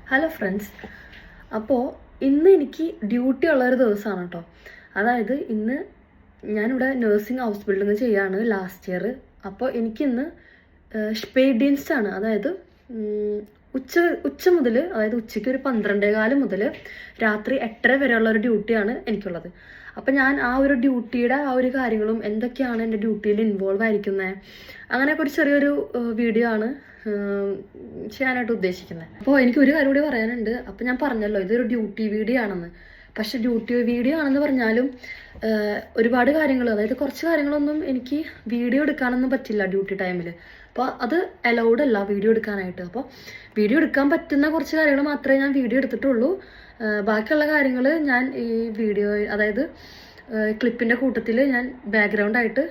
Hello friends. അപ്പോൾ ഇന്ന് എനിക്ക് ഡ്യൂട്ടി ഉള്ളൊരു ദിവസമാണ് കേട്ടോ. അതായത് ഇന്ന് ഞാനിവിടെ നഴ്സിംഗ് ഹൗസ് ബിൽഡിങ് ചെയ്യാണ് ലാസ്റ്റ് ഇയർ. അപ്പോൾ എനിക്കിന്ന് സ്പെയ്ഡിൻസ്റ്റാണ്. അതായത് ഉച്ച മുതൽ, അതായത് ഉച്ചയ്ക്ക് ഒരു 12:15 മുതൽ രാത്രി 8:30 വരെയുള്ള ഒരു ഡ്യൂട്ടിയാണ് എനിക്കുള്ളത്. അപ്പം ഞാൻ ആ ഒരു ഡ്യൂട്ടിയുടെ ആ ഒരു കാര്യങ്ങളും എന്തൊക്കെയാണ് എൻ്റെ ഡ്യൂട്ടിയിൽ ഇൻവോൾവ് ആയിരിക്കുന്നത്, അങ്ങനെയൊക്കെ ഒരു ചെറിയൊരു വീഡിയോ ആണ് ചെയ്യാനായിട്ട് ഉദ്ദേശിക്കുന്നത്. അപ്പോൾ എനിക്ക് ഒരു കാര്യം കൂടി പറയാനുണ്ട്. അപ്പോൾ ഞാൻ പറഞ്ഞല്ലോ ഇതൊരു ഡ്യൂട്ടി വീഡിയോ ആണെന്ന്. പക്ഷെ ഡ്യൂട്ടി വീഡിയോ ആണെന്ന് പറഞ്ഞാലും ഒരുപാട് കാര്യങ്ങൾ, അതായത് കുറച്ച് കാര്യങ്ങളൊന്നും എനിക്ക് വീഡിയോ എടുക്കാനൊന്നും പറ്റില്ല ഡ്യൂട്ടി ടൈമിൽ. അപ്പോൾ അത് അലൗഡ് അല്ല വീഡിയോ എടുക്കാനായിട്ട്. അപ്പോൾ വീഡിയോ എടുക്കാൻ പറ്റുന്ന കുറച്ച് കാര്യങ്ങൾ മാത്രമേ ഞാൻ വീഡിയോ എടുത്തിട്ടുള്ളൂ. ബാക്കിയുള്ള കാര്യങ്ങൾ ഞാൻ ഈ വീഡിയോ, അതായത് ക്ലിപ്പിൻ്റെ കൂട്ടത്തിൽ ഞാൻ ബാക്ക്ഗ്രൗണ്ടായിട്ട്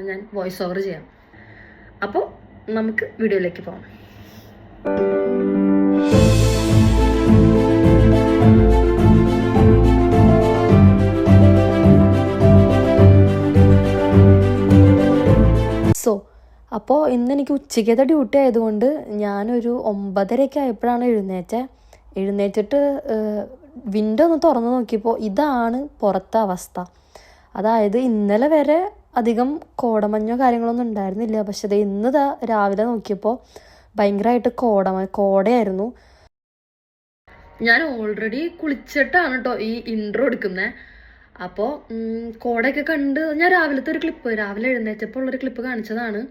ഞാൻ വോയിസ് ഓവർ ചെയ്യാം. അപ്പോൾ നമുക്ക് വീഡിയോയിലേക്ക് പോകാം. അപ്പോൾ ഇന്ന് എനിക്ക് ഉച്ചയ്ക്കത്തെ ഡ്യൂട്ടി ആയതുകൊണ്ട് ഞാനൊരു 9:30 ആയപ്പോഴാണ് എഴുന്നേറ്റിട്ട് വിൻഡോ ഒന്ന് തുറന്നു നോക്കിയപ്പോൾ ഇതാണ് പുറത്തെ അവസ്ഥ. അതായത് ഇന്നലെ വരെ അധികം കോടമഞ്ഞോ കാര്യങ്ങളൊന്നും ഉണ്ടായിരുന്നില്ല. പക്ഷെ അത് ഇന്ന് രാവിലെ നോക്കിയപ്പോൾ ഭയങ്കരമായിട്ട് കോടയായിരുന്നു. ഞാൻ ഓൾറെഡി കുളിച്ചിട്ടാണ് കേട്ടോ ഈ ഇൻട്രോ എടുക്കുന്നത്. അപ്പോൾ കോടയൊക്കെ കണ്ട് ഞാൻ രാവിലെ എഴുന്നേറ്റപ്പോൾ ഉള്ളൊരു ക്ലിപ്പ് കാണിച്ചതാണ്.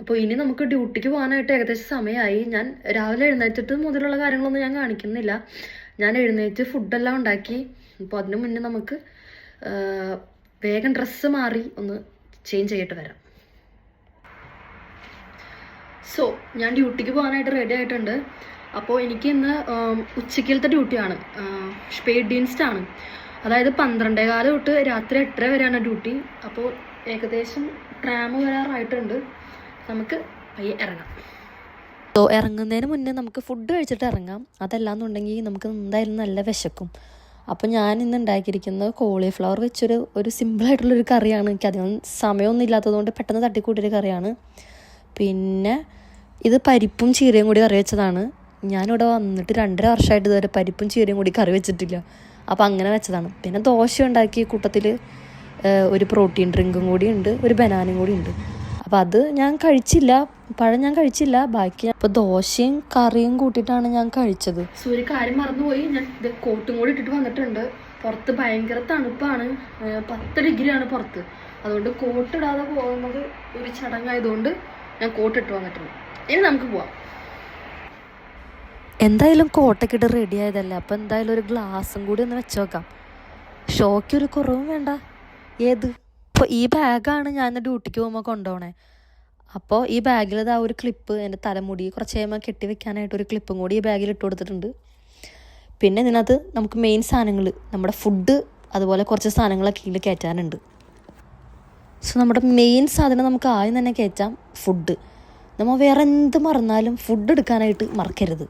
അപ്പോൾ ഇനി നമുക്ക് ഡ്യൂട്ടിക്ക് പോകാനായിട്ട് ഏകദേശം സമയമായി. ഞാൻ രാവിലെ എഴുന്നേറ്റിട്ട് മുതലുള്ള കാര്യങ്ങളൊന്നും ഞാൻ കാണിക്കുന്നില്ല. ഞാൻ എഴുന്നേറ്റ് ഫുഡെല്ലാം ഉണ്ടാക്കി. അപ്പോൾ അതിനു മുന്നേ നമുക്ക് വേഗം ഡ്രസ്സ് മാറി ഒന്ന് ചേഞ്ച് ചെയ്തിട്ട് വരാം. ഞാൻ ഡ്യൂട്ടിക്ക് പോകാനായിട്ട് റെഡി ആയിട്ടുണ്ട്. അപ്പോൾ എനിക്ക് ഇന്ന് ഉച്ചയ്ക്കലത്തെ ഡ്യൂട്ടിയാണ്, സ്പെയ്ഡിൻസ്റ്റാണ്. അതായത് 12:15 തൊട്ട് രാത്രി 8:30 വരെയാണ് ഡ്യൂട്ടി. അപ്പോൾ ഏകദേശം ട്രാം വരാറായിട്ടുണ്ട്. നമുക്ക് പയ്യെ ഇറങ്ങാം. ഇറങ്ങുന്നതിന് മുന്നേ നമുക്ക് ഫുഡ് കഴിച്ചിട്ട് ഇറങ്ങാം. അതല്ലാന്നുണ്ടെങ്കിൽ നമുക്ക് എന്തായാലും നല്ല വിശക്കും. അപ്പോൾ ഞാൻ ഇന്ന് ഉണ്ടാക്കിയിരിക്കുന്നത് കോളിഫ്ലവർ വെച്ചൊരു സിമ്പിളായിട്ടുള്ളൊരു കറിയാണ്. എനിക്ക് അധികം സമയമൊന്നും ഇല്ലാത്തതുകൊണ്ട് പെട്ടെന്ന് തട്ടിക്കൂട്ടിയൊരു കറിയാണ്. പിന്നെ ഇത് പരിപ്പും ചീരയും കൂടി കറി വെച്ചതാണ്. ഞാനിവിടെ വന്നിട്ട് 2.5 വർഷമായിട്ട് ഇതുവരെ പരിപ്പും ചീരയും കൂടി കറി വെച്ചിട്ടില്ല. അപ്പോൾ അങ്ങനെ വെച്ചതാണ്. പിന്നെ ദോശ ഉണ്ടാക്കി, കൂട്ടത്തിൽ ഒരു പ്രോട്ടീൻ ഡ്രിങ്കും കൂടി ഉണ്ട്, ഒരു ബനാനയും കൂടി ഉണ്ട്. അപ്പോൾ അത് ഞാൻ കഴിച്ചില്ല, പഴം ഞാൻ കഴിച്ചില്ല. ബാക്കി അപ്പോൾ ദോശയും കറിയും കൂട്ടിയിട്ടാണ് ഞാൻ കഴിച്ചത്. ഒരു കാര്യം മറന്നുപോയി, ഞാൻ ഇത് കോട്ടും കൂടി ഇട്ടിട്ട് വന്നിട്ടുണ്ട്. പുറത്ത് ഭയങ്കര തണുപ്പാണ്, 10 ഡിഗ്രിയാണ് പുറത്ത്. അതുകൊണ്ട് കോട്ടിടാതെ പോകുന്നത് ഒരു ചടങ്ങായതുകൊണ്ട് ഞാൻ കോട്ടിട്ട് വന്നിട്ടുണ്ട്. ഇനി നമുക്ക് പോവാം. എന്തായാലും കോട്ടൊക്കെ ഇട്ട് റെഡി ആയതല്ലേ, അപ്പോൾ എന്തായാലും ഒരു ഗ്ലാസും കൂടി ഒന്ന് വെച്ച് നോക്കാം. ഷോയ്ക്ക് ഒരു കുറവും വേണ്ട. ഏത് ഇപ്പോൾ ഈ ബാഗാണ് ഞാൻ ഡ്യൂട്ടിക്ക് പോകുമ്പോൾ കൊണ്ടുപോകണേ. അപ്പോൾ ഈ ബാഗിൽ ആ ഒരു ക്ലിപ്പ്, എൻ്റെ തലമുടി കുറച്ച് കഴിയുമ്പോൾ കെട്ടി വെക്കാനായിട്ട് ഒരു ക്ലിപ്പും കൂടി ഈ ബാഗിൽ ഇട്ട് കൊടുത്തിട്ടുണ്ട്. പിന്നെ ഇതിനകത്ത് നമുക്ക് മെയിൻ സാധനങ്ങൾ, നമ്മുടെ ഫുഡ്, അതുപോലെ കുറച്ച് സാധനങ്ങളൊക്കെ ഇതിൽ കയറ്റാനുണ്ട്. നമ്മുടെ മെയിൻ സാധനം നമുക്ക് ആദ്യം തന്നെ കയറ്റാം, ഫുഡ്. നമ്മൾ വേറെ എന്ത് മറന്നാലും ഫുഡ് എടുക്കാനായിട്ട് മറക്കരുത്.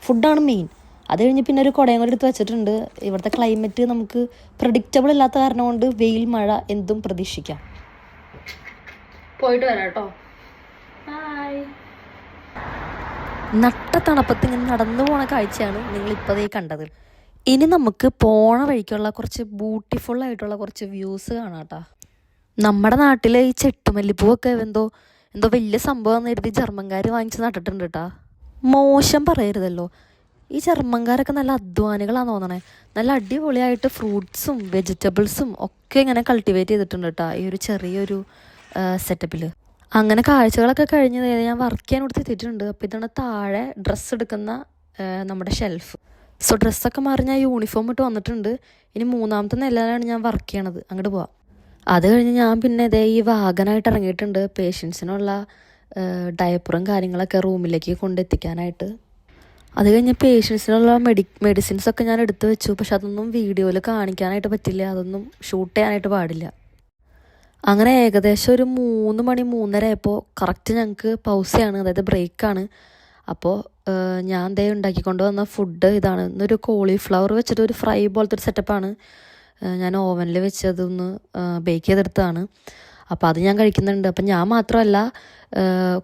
ഫുഡാണ് മെയിൻ. അത് കഴിഞ്ഞ് പിന്നെ ഒരു കുടയും കൂടി എടുത്ത് വെച്ചിട്ടുണ്ട്. ഇവിടുത്തെ ക്ലൈമറ്റ് നമുക്ക് പ്രെഡിക്റ്റബിൾ ഇല്ലാത്ത കാരണം കൊണ്ട് വെയിൽ, മഴ എന്തും പ്രതീക്ഷിക്കാം. പോയിട്ട് വരാം കേട്ടോ. നട്ട തണുപ്പത്ത് ഇങ്ങനെ നടന്നു പോണ കാഴ്ചയാണ് നിങ്ങളിപ്പോൾ ഈ കണ്ടത്. ഇനി നമുക്ക് പോണ വഴിക്കുള്ള കുറച്ച് ബ്യൂട്ടിഫുൾ ആയിട്ടുള്ള കുറച്ച് വ്യൂസ് കാണാം കേട്ടോ. നമ്മുടെ നാട്ടിലെ ഈ ചെട്ടുമല്ലിപ്പൂവൊക്കെ എന്തോ വലിയ സംഭവം കരുതി ജർമ്മൻകാർ വാങ്ങിച്ച് നട്ടിട്ടുണ്ട് കേട്ടോ. മോശം പറയരുതല്ലോ. ഈ ജർമ്മൻകാരൊക്കെ നല്ല അധ്വാനികളാന്ന് തോന്നണേ. നല്ല അടിപൊളിയായിട്ട് ഫ്രൂട്ട്സും വെജിറ്റബിൾസും ഒക്കെ ഇങ്ങനെ കൾട്ടിവേറ്റ് ചെയ്തിട്ടുണ്ട് കേട്ടോ ഈ ഒരു ചെറിയൊരു സെറ്റപ്പിൽ. അങ്ങനെ കാഴ്ചകളൊക്കെ കഴിഞ്ഞ് ഞാൻ വർക്ക് ചെയ്യാൻ കൊടുത്ത് എത്തിയിട്ടുണ്ട്. അപ്പോൾ ഇതാണ് താഴെ ഡ്രസ്സ് എടുക്കുന്ന നമ്മുടെ ഷെൽഫ്. ഡ്രസ്സൊക്കെ മാറി ഞാൻ യൂണിഫോം ഇട്ട് വന്നിട്ടുണ്ട്. ഇനി 3ാമത്തെ നിലയിലാണ് ഞാൻ വർക്ക് ചെയ്യണത്. അങ്ങോട്ട് പോവാം. അത് കഴിഞ്ഞ് ഞാൻ പിന്നെ ഈ വാഗനായിട്ട് ഇറങ്ങിയിട്ടുണ്ട്. പേഷ്യൻസിനുള്ള ഡയപ്പറും കാര്യങ്ങളൊക്കെ റൂമിലേക്ക് കൊണ്ടെത്തിക്കാനായിട്ട്. അത് കഴിഞ്ഞ് പേഷ്യൻസിനുള്ള മെഡിസിൻസൊക്കെ ഞാൻ എടുത്തു വെച്ചു. പക്ഷെ അതൊന്നും വീഡിയോയിൽ കാണിക്കാനായിട്ട് പറ്റില്ല, അതൊന്നും ഷൂട്ട് ചെയ്യാനായിട്ട് പാടില്ല. അങ്ങനെ ഏകദേശം ഒരു 3 മണി 3:30 ആയപ്പോൾ കറക്റ്റ് ഞങ്ങൾക്ക് പൗസയാണ്, അതായത് ബ്രേക്കാണ്. അപ്പോൾ ഞാൻ ഉണ്ടാക്കിക്കൊണ്ട് വന്ന ഫുഡ് ഇതാണ്. ഇന്നൊരു കോളിഫ്ലവർ വെച്ചിട്ട് ഒരു ഫ്രൈ പോലത്തെ ഒരു സെറ്റപ്പാണ്. ഞാൻ ഓവനിൽ വെച്ച് അതൊന്ന് ബേക്ക് ചെയ്തെടുത്തതാണ്. അപ്പോൾ അത് ഞാൻ കഴിക്കുന്നുണ്ട്. അപ്പം ഞാൻ മാത്രമല്ല,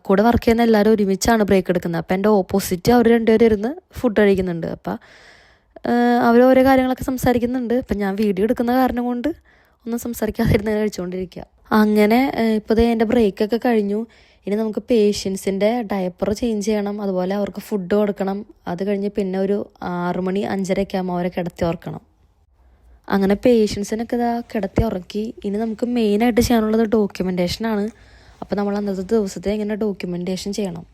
കൂടെ വർക്ക് ചെയ്യുന്ന എല്ലാവരും ഒരുമിച്ചാണ് ബ്രേക്ക് എടുക്കുന്നത്. അപ്പം എൻ്റെ ഓപ്പോസിറ്റ് അവർ രണ്ടുപേരും ഇരുന്ന് ഫുഡ് കഴിക്കുന്നുണ്ട്. അപ്പം അവർ ഓരോ കാര്യങ്ങളൊക്കെ സംസാരിക്കുന്നുണ്ട്. അപ്പം ഞാൻ വീഡിയോ എടുക്കുന്ന കാരണം കൊണ്ട് ഒന്നും സംസാരിക്കാതിരുന്ന് കഴിച്ചുകൊണ്ടിരിക്കുക. അങ്ങനെ ഇപ്പോൾ ദേ എൻ്റെ ബ്രേക്കൊക്കെ കഴിഞ്ഞു. ഇനി നമുക്ക് പേഷ്യൻസിൻ്റെ ഡയപ്പർ ചേഞ്ച് ചെയ്യണം, അതുപോലെ അവർക്ക് ഫുഡ് കൊടുക്കണം. അത് കഴിഞ്ഞ് പിന്നെ ഒരു 6 മണി 5:30 ആകുമ്പോൾ അവരെ കിടത്തി ഓർക്കണം. അങ്ങനെ പേഷ്യൻസിനൊക്കെ ഇതാ കിടത്തി ഉറക്കി. ഇനി നമുക്ക് മെയിനായിട്ട് ചെയ്യാനുള്ളത് ഡോക്യുമെൻറ്റേഷനാണ്. അപ്പോൾ നമ്മൾ അന്നത്തെ ദിവസത്തെ ഇങ്ങനെ ഡോക്യുമെൻറ്റേഷൻ ചെയ്യണം.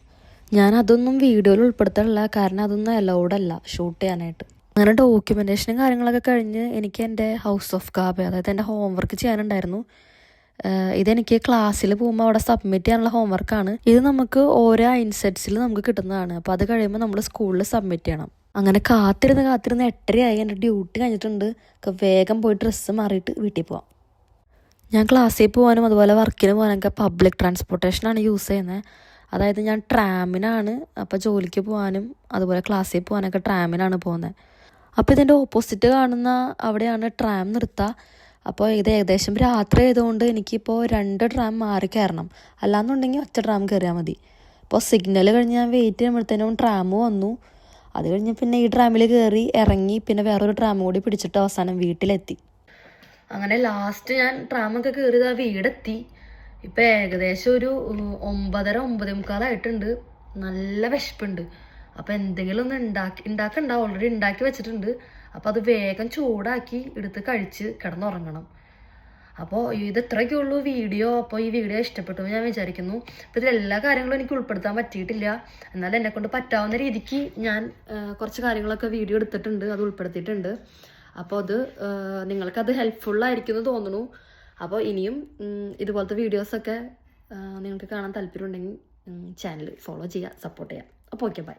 ഞാൻ അതൊന്നും വീഡിയോയിൽ ഉൾപ്പെടുത്താറില്ല, കാരണം അതൊന്നും അലൗഡ് അല്ല ഷൂട്ട് ചെയ്യാനായിട്ട്. അങ്ങനെ ഡോക്യുമെൻറ്റേഷനും കാര്യങ്ങളൊക്കെ കഴിഞ്ഞ് എനിക്ക് എൻ്റെ ഹൗസ് ഓഫ് കാബ, അതായത് എൻ്റെ ഹോംവർക്ക് ചെയ്യാനുണ്ടായിരുന്നു. ഇതെനിക്ക് ക്ലാസ്സിൽ പോകുമ്പോൾ അവിടെ സബ്മിറ്റ് ചെയ്യാനുള്ള ഹോംവർക്കാണ്. ഇത് നമുക്ക് ഓരോ ഇൻസെറ്റ്സിൽ നമുക്ക് കിട്ടുന്നതാണ്. അപ്പോൾ അത് കഴിയുമ്പോൾ നമ്മൾ സ്കൂളിൽ സബ്മിറ്റ് ചെയ്യണം. അങ്ങനെ കാത്തിരുന്ന് 8:30 എൻ്റെ ഡ്യൂട്ടി കഴിഞ്ഞിട്ടുണ്ട്. വേഗം പോയി ഡ്രസ്സ് മാറിയിട്ട് വീട്ടിൽ പോവാം. ഞാൻ ക്ലാസ്സിൽ പോകാനും അതുപോലെ വർക്കിന് പോകാനൊക്കെ പബ്ലിക് ട്രാൻസ്പോർട്ടേഷനാണ് യൂസ് ചെയ്യുന്നത്. അതായത് ഞാൻ ട്രാമിനാണ്, അപ്പോൾ ജോലിക്ക് പോകാനും അതുപോലെ ക്ലാസ്സിൽ പോകാനൊക്കെ ട്രാമിനാണ് പോകുന്നത്. അപ്പോൾ ഇതിൻ്റെ ഓപ്പോസിറ്റ് കാണുന്ന അവിടെയാണ് ട്രാം നിർത്തുക. അപ്പോൾ ഇത് ഏകദേശം രാത്രി ആയതുകൊണ്ട് എനിക്കിപ്പോൾ 2 ട്രാം മാറി കയറണം, അല്ലാന്നുണ്ടെങ്കിൽ ഒറ്റ ട്രാം കയറിയാൽ മതി. അപ്പോൾ സിഗ്നൽ കഴിഞ്ഞ് ഞാൻ വെയിറ്റ് ചെയ്യുമ്പോഴത്തേനും ട്രാം വന്നു. അത് കഴിഞ്ഞ് പിന്നെ ഈ ട്രാമിൽ കയറി ഇറങ്ങി, പിന്നെ വേറൊരു ട്രാം കൂടി പിടിച്ചിട്ട് അവസാനം വീട്ടിലെത്തി. അങ്ങനെ ലാസ്റ്റ് ഞാൻ ട്രാമൊക്കെ കയറിയത് വീടെത്തി. ഇപ്പം ഏകദേശം ഒരു 9:30 9:45 നല്ല വിശപ്പുണ്ട്. അപ്പോൾ എന്തെങ്കിലും ഒന്ന് ഉണ്ടാക്കണ്ട, ഓൾറെഡി ഉണ്ടാക്കി വെച്ചിട്ടുണ്ട്. അപ്പോൾ അത് വേഗം ചൂടാക്കി എടുത്ത് കഴിച്ച് കിടന്നുറങ്ങണം. അപ്പോൾ ഇത് ഇത്രയൊക്കെ ഉള്ളൂ വീഡിയോ. അപ്പോൾ ഈ വീഡിയോ ഇഷ്ടപ്പെട്ടു ഞാൻ വിചാരിക്കുന്നു. അപ്പോൾ ഇതിലെല്ലാ കാര്യങ്ങളും എനിക്ക് ഉൾപ്പെടുത്താൻ പറ്റിയിട്ടില്ല, എന്നാലും എന്നെക്കൊണ്ട് പറ്റാവുന്ന രീതിക്ക് ഞാൻ കുറച്ച് കാര്യങ്ങളൊക്കെ വീഡിയോ എടുത്തിട്ടുണ്ട്, അത് ഉൾപ്പെടുത്തിയിട്ടുണ്ട്. അപ്പോൾ അത് നിങ്ങൾക്കത് ഹെൽപ്ഫുള്ളായിരിക്കുമെന്ന് തോന്നുന്നു. അപ്പോൾ ഇനിയും ഇതുപോലത്തെ വീഡിയോസൊക്കെ നിങ്ങൾക്ക് കാണാൻ താല്പര്യമുണ്ടെങ്കിൽ ചാനൽ ഫോളോ ചെയ്യുക, സപ്പോർട്ട് ചെയ്യുക. അപ്പോൾ ഓക്കെ, ബൈ.